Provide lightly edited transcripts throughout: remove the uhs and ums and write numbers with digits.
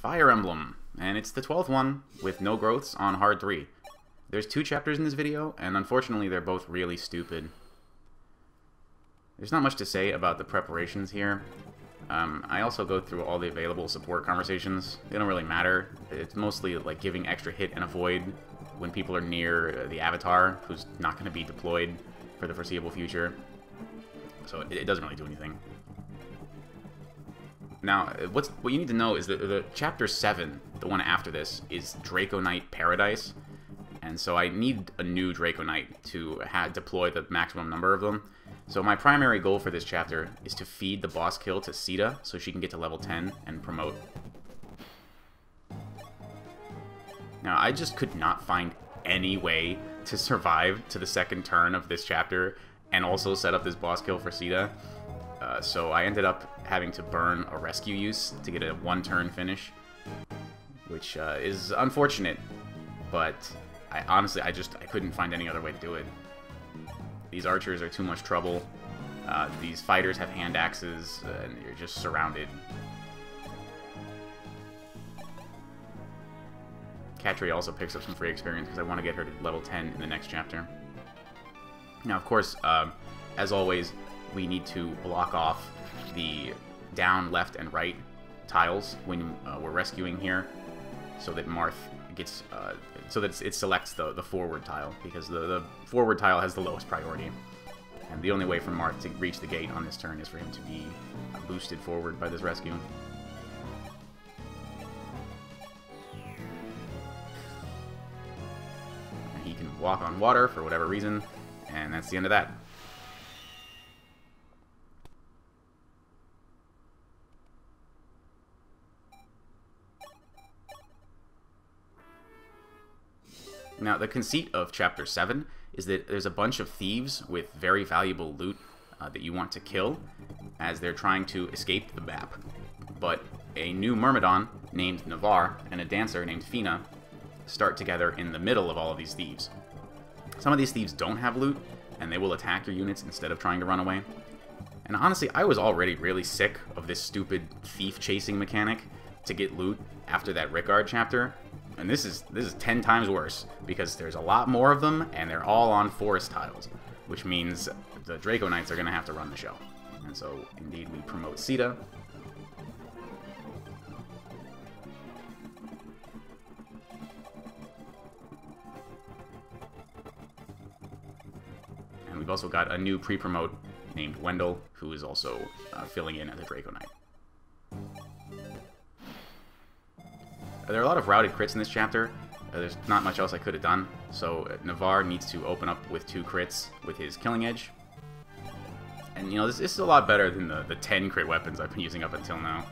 Fire Emblem, and it's the 12th one with no growths on Hard 3. There's 2 chapters in this video, and unfortunately they're both really stupid. There's not much to say about the preparations here. I also go through all the available support conversations. They don't really matter. It's mostly like giving extra hit and avoid when people are near the avatar, who's not going to be deployed for the foreseeable future. So it doesn't really do anything. Now, what you need to know is that the Chapter 7, the one after this, is Draconite Paradise. And so I need a new Draconite to deploy the maximum number of them. So my primary goal for this chapter is to feed the boss kill to Sita so she can get to level 10 and promote. Now, I just could not find any way to survive to the second turn of this chapter and also set up this boss kill for Sita. So I ended up having to burn a rescue use to get a 1-turn finish, which is unfortunate, but honestly, I couldn't find any other way to do it. These archers are too much trouble. These fighters have hand axes, and you're just surrounded. Katri also picks up some free experience because I want to get her to level 10 in the next chapter. Now, of course, as always, we need to block off the down, left, and right tiles when we're rescuing here, so that Marth gets, so that it selects the forward tile, because the forward tile has the lowest priority. And the only way for Marth to reach the gate on this turn is for him to be boosted forward by this rescue. And he can walk on water for whatever reason, and that's the end of that. Now, the conceit of Chapter 7 is that there's a bunch of thieves with very valuable loot that you want to kill as they're trying to escape the map. But a new Myrmidon named Navarre and a dancer named Fina start together in the middle of all of these thieves. Some of these thieves don't have loot, and they will attack your units instead of trying to run away. And honestly, I was already really sick of this stupid thief-chasing mechanic to get loot after that Rickard chapter. And this is 10 times worse, because there's a lot more of them, and they're all on forest tiles, which means the Draconites are going to have to run the show. And so, indeed, we promote Sita. And we've also got a new pre-promote named Wendell, who is also filling in as a Draconite. There are a lot of routed crits in this chapter. There's not much else I could have done. So Navarre needs to open up with 2 crits with his Killing Edge. And, you know, this is a lot better than the 10 crit weapons I've been using up until now.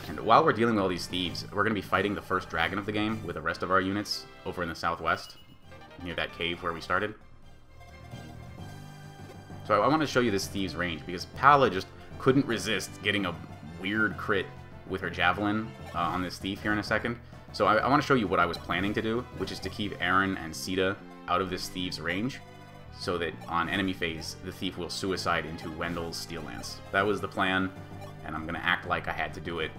And while we're dealing with all these thieves, we're going to be fighting the first dragon of the game with the rest of our units over in the southwest, near that cave where we started. So I want to show you this thieves range, because Pala just couldn't resist getting a weird crit with her javelin on this thief here in a second. So I want to show you what I was planning to do, which is to keep Aaron and Sita out of this thief's range, so that on enemy phase, the thief will suicide into Wendell's Steel Lance. That was the plan, and I'm going to act like I had to do it,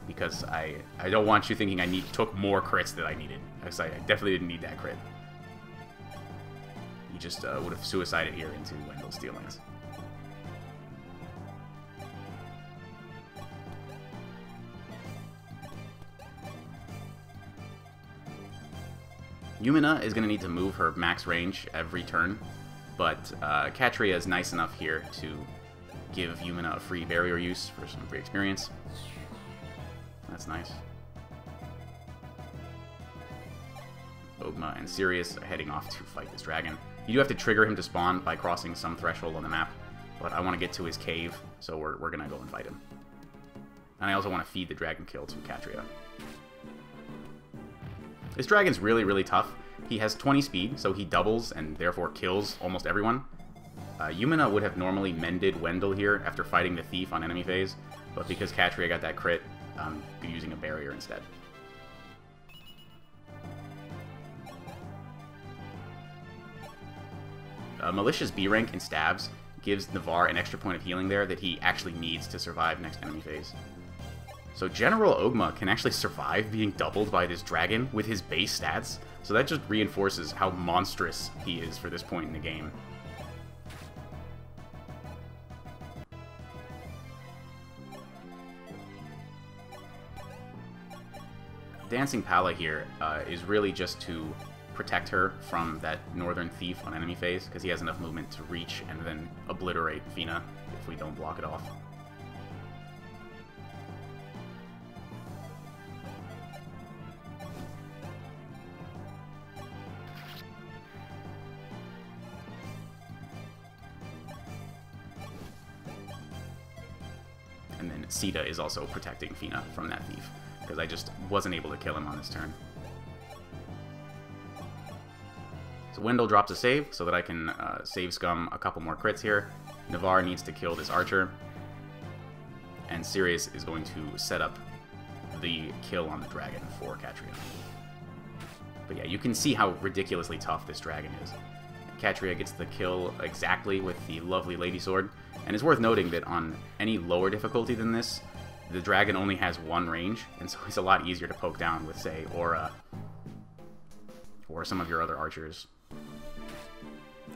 because I don't want you thinking I took more crits than I needed, because I definitely didn't need that crit. He just would have suicided here into Wendell's Steel Lance. Yumina is going to need to move her max range every turn, but Katria is nice enough here to give Yumina a free barrier use for some free experience. That's nice. Ogma and Sirius are heading off to fight this dragon. You do have to trigger him to spawn by crossing some threshold on the map, but I want to get to his cave, so we're going to go and fight him. And I also want to feed the dragon kill to Katria. This dragon's really, really tough. He has 20 speed, so he doubles and therefore kills almost everyone. Yumina would have normally mended Wendell here after fighting the thief on enemy phase, but because Katria got that crit, I'm using a barrier instead. Malicious B rank in stabs gives Navarre an extra point of healing there that he actually needs to survive next enemy phase. So General Ogma can actually survive being doubled by this dragon with his base stats, so that just reinforces how monstrous he is for this point in the game. Dancing Pala here is really just to protect her from that northern thief on enemy phase, because he has enough movement to reach and then obliterate Fina if we don't block it off. And then Sita is also protecting Fina from that thief, because I just wasn't able to kill him on this turn. So Wendell drops a save so that I can save scum a couple more crits here. Navarre needs to kill this archer. And Sirius is going to set up the kill on the dragon for Catria. But yeah, you can see how ridiculously tough this dragon is. Catria gets the kill exactly with the lovely Lady Sword. And it's worth noting that on any lower difficulty than this, the dragon only has one range, and so it's a lot easier to poke down with, say, Aura or some of your other archers.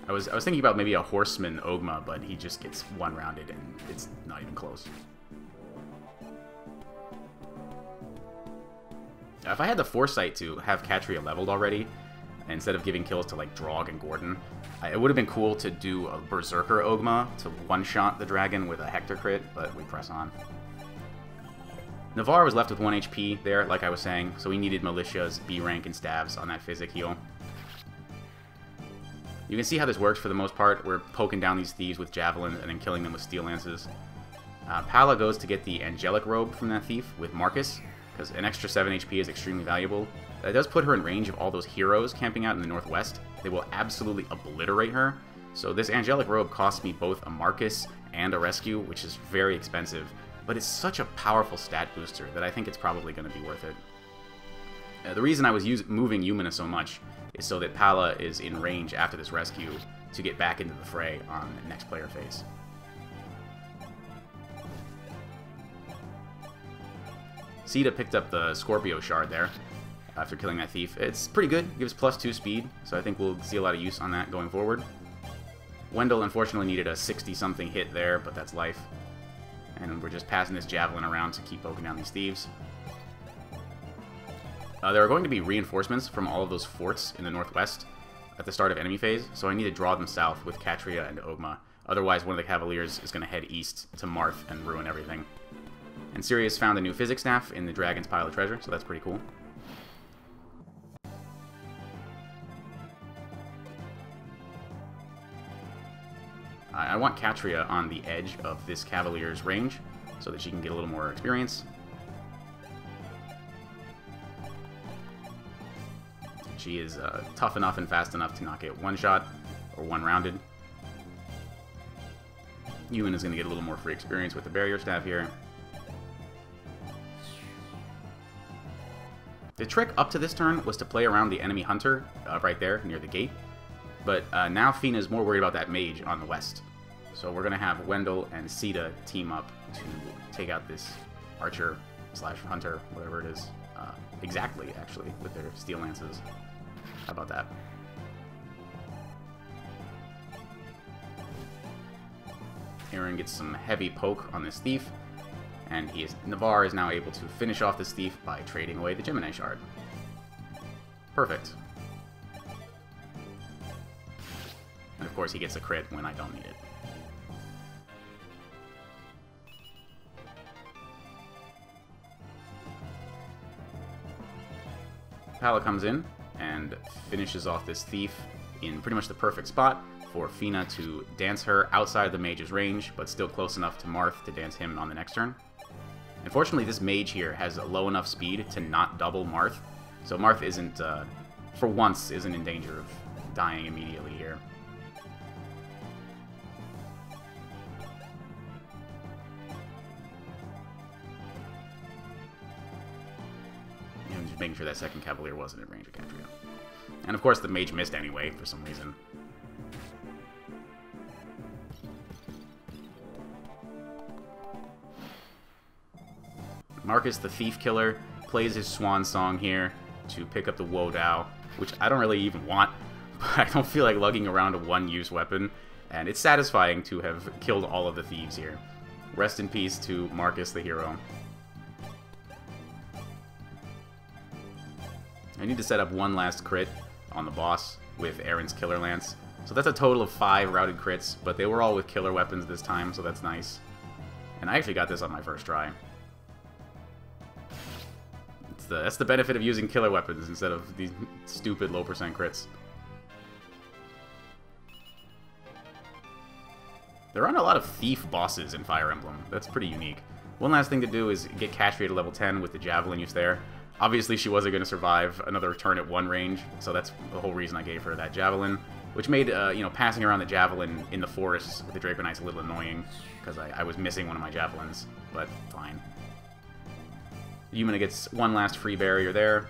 I was thinking about maybe a Horseman Ogma, but he just gets one-rounded and it's not even close. If I had the foresight to have Catria leveled already, instead of giving kills to like Draug and Gordon, it would have been cool to do a Berserker Ogma to one-shot the dragon with a Hector crit, but we press on. Navarre was left with 1 HP there, like I was saying, so he needed Militias, B rank, and Stabs on that Physic heal. You can see how this works for the most part. We're poking down these thieves with javelins and then killing them with steel lances. Pala goes to get the Angelic Robe from that thief with Marcus, because an extra 7 HP is extremely valuable. That does put her in range of all those heroes camping out in the northwest. They will absolutely obliterate her. So this Angelic Robe costs me both a Marcus and a Rescue, which is very expensive. But it's such a powerful stat booster that I think it's probably going to be worth it. The reason I was moving Yumina so much is so that Pala is in range after this rescue to get back into the fray on the next player phase. Sita picked up the Scorpio Shard there after killing that thief. It's pretty good, gives +2 speed, so I think we'll see a lot of use on that going forward. Wendell unfortunately needed a 60-something hit there, but that's life. And we're just passing this javelin around to keep poking down these thieves. There are going to be reinforcements from all of those forts in the northwest at the start of enemy phase, so I need to draw them south with Catria and Ogma. Otherwise, one of the Cavaliers is going to head east to Marth and ruin everything. And Sirius found a new Physics Staff in the Dragon's Pile of Treasure, so that's pretty cool. I want Catria on the edge of this Cavalier's range so that she can get a little more experience. She is tough enough and fast enough to not get one-shot or one-rounded. Ewan is going to get a little more free experience with the Barrier Staff here. The trick up to this turn was to play around the enemy hunter right there near the gate. But now Fina is more worried about that mage on the west. So we're going to have Wendell and Sita team up to take out this archer / hunter, whatever it is. Exactly, actually, with their steel lances. How about that? Aaron gets some heavy poke on this thief. And Navarre is now able to finish off this thief by trading away the Gemini Shard. Perfect. And of course he gets a crit when I don't need it. Pala comes in and finishes off this thief in pretty much the perfect spot for Fina to dance her outside the mage's range, but still close enough to Marth to dance him on the next turn. Unfortunately, this mage here has a low enough speed to not double Marth, so Marth isn't, for once, isn't in danger of dying immediately here. And just making sure that second Cavalier wasn't in range of Catria. And of course, the mage missed anyway, for some reason. Marcus, the Thief Killer, plays his swan song here to pick up the Wodao, which I don't really even want, but I don't feel like lugging around a one-use weapon, and it's satisfying to have killed all of the thieves here. Rest in peace to Marcus, the hero. I need to set up one last crit on the boss with Aaron's Killer Lance. So that's a total of 5 routed crits, but they were all with killer weapons this time, so that's nice. And I actually got this on my first try. That's the benefit of using killer weapons instead of these stupid low percent crits. There aren't a lot of thief bosses in Fire Emblem. That's pretty unique. One last thing to do is get Katria to level 10 with the Javelin use there. Obviously, she wasn't going to survive another turn at 1 range, so that's the whole reason I gave her that Javelin, which made, you know, passing around the Javelin in the forest with the Draco Knights a little annoying, because I was missing one of my Javelins, but fine. Yumina gets one last free barrier there,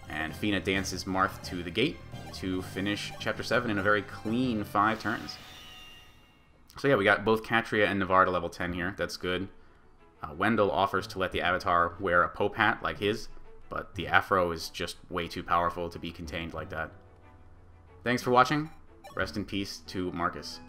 and Fina dances Marth to the gate to finish Chapter 7 in a very clean 5 turns. So yeah, we got both Katria and Navarre to level 10 here, that's good. Wendell offers to let the Avatar wear a Pope hat like his, but the Afro is just way too powerful to be contained like that. Thanks for watching. Rest in peace to Marcus.